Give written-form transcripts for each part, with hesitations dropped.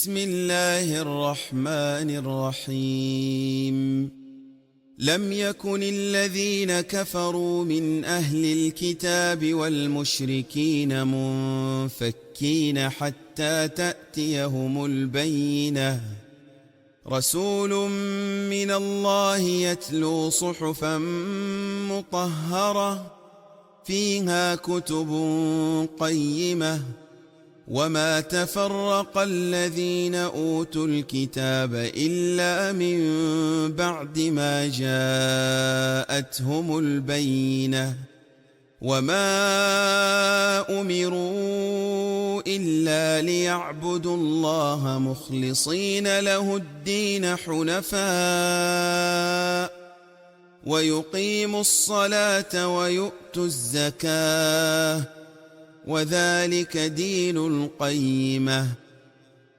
بسم الله الرحمن الرحيم لم يكن الذين كفروا من أهل الكتاب والمشركين منفكين حتى تأتيهم البينة رسول من الله يتلو صحفا مطهرة فيها كتب قيمة وما تفرق الذين أوتوا الكتاب إلا من بعد ما جاءتهم البينة وما أمروا إلا ليعبدوا الله مخلصين له الدين حنفاء ويقيموا الصلاة ويؤتوا الزكاة وذلك دين القيمة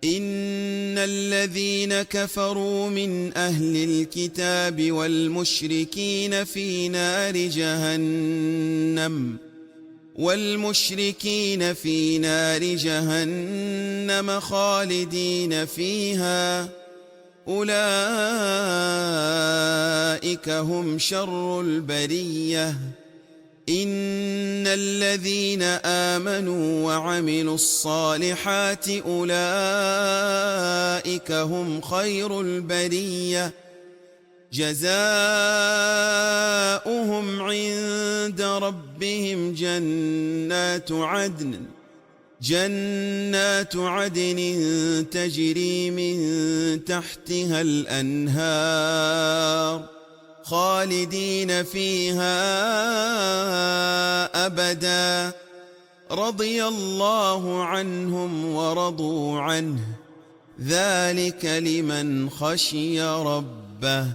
إن الذين كفروا من أهل الكتاب والمشركين في نار جهنم خالدين فيها أولئك هم شر البرية إن الذين آمنوا وعملوا الصالحات أولئك هم خير البرية جزاؤهم عند ربهم جنات عدن تجري من تحتها الأنهار خالدين فيها أبدا رضي الله عنهم ورضوا عنه ذلك لمن خشي ربه